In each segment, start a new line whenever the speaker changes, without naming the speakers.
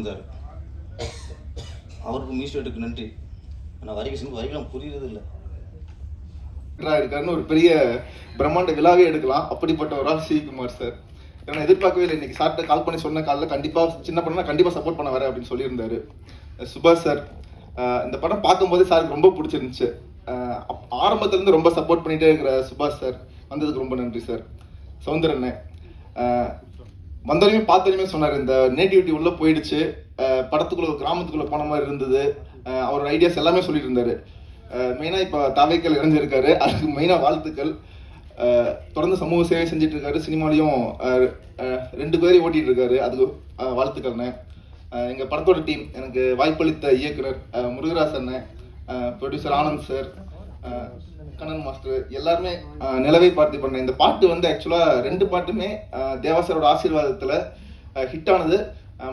வந்தார். அவருக்கு மியூசியத்துக்கு நன்றி. ஆனால் வரிகளும் புரியுறது இல்லை
இருக்காருன்னு ஒரு பெரிய பிரம்மாண்ட விழாவே எடுக்கலாம். அப்படிப்பட்ட ஒரு ஆள் சிவகுமார் சார். ஏன்னா எதிர்பார்க்கவே இல்லை. இன்னைக்கு சார்ட்ட கால் பண்ணி சொன்ன காலில் கண்டிப்பாக சின்ன படம் கண்டிப்பாக சப்போர்ட் பண்ண வரேன் அப்படின்னு சொல்லியிருந்தாரு. சுபாஷ் சார், இந்த படம் பார்க்கும்போது சாருக்கு ரொம்ப பிடிச்சிருந்துச்சு. ஆரம்பத்துலேருந்து ரொம்ப சப்போர்ட் பண்ணிகிட்டே இருக்கிற சுபாஷ் சார் வந்ததுக்கு ரொம்ப நன்றி சார். சௌந்தரண்ணே வந்தாலுமே பார்த்தாலுமே சொன்னார், இந்த நேட்டிவிட்டி உள்ளே போயிடுச்சு, படத்துக்குள்ள கிராமத்துக்குள்ளே போன மாதிரி இருந்தது. அவரோட ஐடியாஸ் எல்லாமே சொல்லிட்டு இருந்தார். மெயினாக இப்போ தவைக்கல் இணைஞ்சிருக்காரு, அதுக்கு மெயினாக வாழ்த்துக்கள். தொடர்ந்து சமூக சேவை செஞ்சுட்டு இருக்காரு. சினிமாலையும் 2 பேரையும் ஓட்டிகிட்டு இருக்காரு, அதுக்கு வாழ்த்துக்கள்ண்ணே. எங்கள் படத்தோட டீம், எனக்கு வாய்ப்பளித்த இயக்குனர் முருகராஜ் அண்ணன், producer Anand sir, Kannan master, எல்லாருமே நிலவை பார்த்து பண்ணேன். இந்த பாட்டு வந்து ஆக்சுவலாக 2 பாட்டுமே தேவாசரோட ஆசீர்வாதத்தில் ஹிட் ஆனது.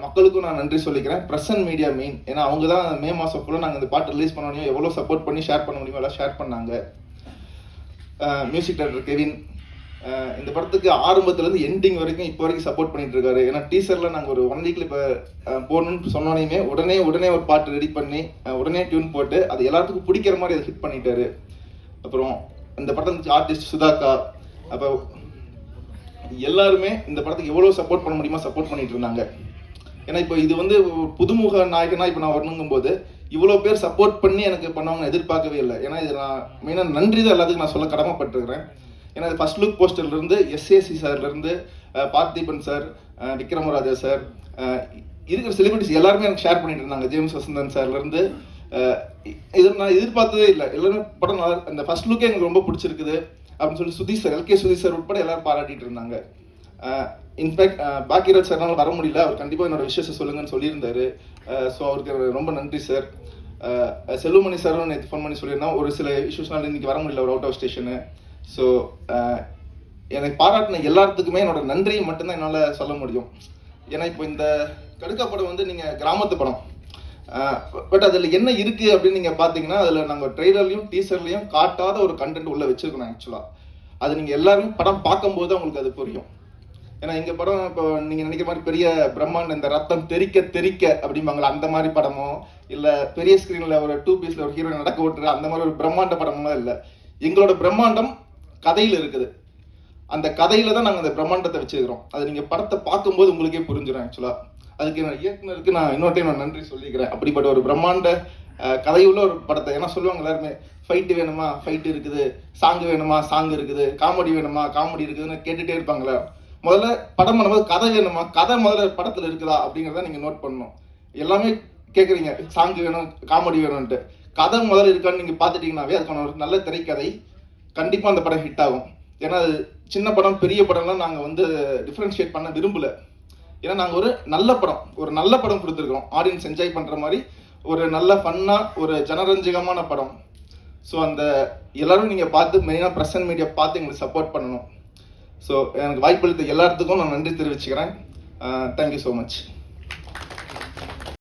மக்களுக்கும் நான் நன்றி சொல்லிக்கிறேன். ப்ரெஸ் அண்ட் மீடியா மெயின், ஏன்னா அவங்க தான் மே மாதக்குள்ளே நாங்கள் இந்த பாட்டு ரிலீஸ் பண்ண முடியும், எவ்வளோ சப்போர்ட் பண்ணி ஷேர் பண்ண முடியுமோ எல்லாம் ஷேர் பண்ணாங்க. மியூசிக் டைரக்டர் கெவின் இந்த படத்துக்கு ஆரம்பத்துலேருந்து எண்டிங் வரைக்கும் இப்போ வரைக்கும் சப்போர்ட் பண்ணிட்டு இருக்காரு. ஏன்னா டீசரில் நாங்கள் ஒரு 1 வீக்கில் இப்போ போடணும்னு சொன்னோனையுமே உடனே ஒரு பாட்டு ரெடி பண்ணி உடனே டியூன் போட்டு அது எல்லாத்துக்கும் பிடிக்கிற மாதிரி அதை ஹிட் பண்ணிட்டாரு. அப்புறம் இந்த படத்துக்கு ஆர்டிஸ்ட் சுதாக்கா, அப்போ எல்லாருமே இந்த படத்துக்கு எவ்வளோ சப்போர்ட் பண்ண முடியுமோ சப்போர்ட் பண்ணிட்டு இருந்தாங்க. ஏன்னா இப்போ இது வந்து புதுமுக நாயகனா இப்போ நான் வரணுங்கும் போது இவ்வளோ பேர் சப்போர்ட் பண்ணி எனக்கு பண்ணவங்க எதிர்பார்க்கவே இல்லை. ஏன்னா இது நான் மெயினாக நன்றி தான் எல்லாத்துக்கும் நான் சொல்ல கடமைப்பட்டிருக்கிறேன். ஏன்னா இது ஃபர்ஸ்ட் லுக் போஸ்டர்லேருந்து எஸ்ஏசி சார்லேருந்து பார்த்திபன் சார், விக்ரமராஜா சார், இருக்கிற செலிபிரிட்டிஸ் எல்லாருமே எனக்கு ஷேர் பண்ணிட்டு இருந்தாங்க. ஜேம்ஸ் வசந்தன் சார்லேருந்து இது நான் எதிர்பார்த்ததே இல்லை. எல்லாருமே படம் நல்லா, அந்த ஃபர்ஸ்ட் லுக்கே எனக்கு ரொம்ப பிடிச்சிருக்குது அப்படின்னு சொல்லி Sudheesh sir, LK Sudheesh sir உட்பட எல்லாரும் பாராட்டிட்டு இருந்தாங்க. இன்ஃபேக்ட் பாக்கியராஜ் சார்னால வர முடியல, அவர் கண்டிப்பாக என்னோட விஷயத்தை சொல்லுங்கன்னு சொல்லியிருந்தாரு. ஸோ அவருக்கு ரொம்ப நன்றி சார். செல்வமணி சாரும் நேற்று ஃபோன் பண்ணி சொல்லியிருந்தோம், ஒரு சில இஷ்யூஸ்னால இன்னைக்கு வர முடியல, ஒரு அவுட் ஆஃப் ஸ்டேஷனு. ஸோ எனக்கு பாராட்டின எல்லாத்துக்குமே என்னோட நன்றியை மட்டும்தான் என்னால் சொல்ல முடியும். ஏன்னா இப்போ இந்த கடுக்கா படம் வந்து நீங்கள் கிராமத்து படம், பட் அதில் என்ன இருக்குது அப்படின்னு நீங்கள் பார்த்தீங்கன்னா, அதில் நாங்கள் ட்ரெய்லர்லையும் டீசர்லையும் காட்டாத ஒரு கண்டென்ட் உள்ளே வச்சுருக்கணும். ஆக்சுவலாக அது நீங்கள் எல்லாருமே படம் பார்க்கும்போது உங்களுக்கு அது புரியும். ஏன்னா எங்கள் படம் இப்போ நீங்கள் நினைக்கிற மாதிரி பெரிய பிரம்மாண்டம், இந்த ரத்தம் தெறிக்க அப்படிம்பாங்களா அந்த மாதிரி படமோ, இல்லை பெரிய ஸ்க்ரீனில் ஒரு 2 பீஸில் ஒரு ஹீரோயின் நடக்க ஓட்டுற அந்த மாதிரி ஒரு பிரம்மாண்ட படமெல்லாம் இல்லை. எங்களோட பிரம்மாண்டம் கதையில் இருக்குது. அந்த கதையில தான் நாங்கள் அந்த பிரம்மாண்டத்தை வச்சுக்கிறோம். அது நீங்கள் படத்தை பார்க்கும்போது உங்களுக்கே புரிஞ்சிடும். ஆக்சுவலாக அதுக்கு என்னோட இயக்குனருக்கு நான் இன்னொரு டைம் நன்றி சொல்லிக்கிறேன். அப்படிப்பட்ட ஒரு பிரம்மாண்ட கதையுள்ள ஒரு படத்தை, ஏன்னா சொல்லுவாங்க எல்லாருமே ஃபைட்டு வேணுமா ஃபைட் இருக்குது, சாங்கு வேணுமா சாங் இருக்குது, காமெடி வேணுமா காமெடி இருக்குதுன்னு கேட்டுகிட்டே இருப்பாங்களே. முதல்ல படம் பண்ணும்போது கதை வேணுமா, கதை முதல்ல படத்தில் இருக்குதா அப்படிங்கிறத நீங்கள் நோட் பண்ணணும். எல்லாமே கேட்குறீங்க சாங்கு வேணும் காமெடி வேணும்ன்ட்டு, கதை முதல்ல இருக்கான்னு நீங்கள் பார்த்துட்டீங்கன்னாவே அதுக்கான ஒரு நல்ல திரைக்கதை கண்டிப்பாக அந்த படம் ஹிட் ஆகும். ஏன்னா அது சின்ன படம் பெரிய படம்லாம் நாங்கள் வந்து டிஃப்ரென்ஷியேட் பண்ண விரும்பலை. ஏன்னா நாங்கள் ஒரு நல்ல படம் கொடுத்துருக்கோம், ஆடியன்ஸ் என்ஜாய் பண்ணுற மாதிரி ஒரு நல்ல ஃபன்னாக ஒரு ஜனரஞ்சகமான படம். ஸோ அந்த எல்லோரும் நீங்கள் பார்த்து மெயினாக ப்ரெஸ் அண்ட் மீடியா பார்த்து எங்களுக்கு சப்போர்ட் பண்ணணும். ஸோ எனக்கு வாய்ப்பளித்த எல்லாத்துக்கும் நான் நன்றி தெரிவிச்சுக்கிறேன். Thank you so much.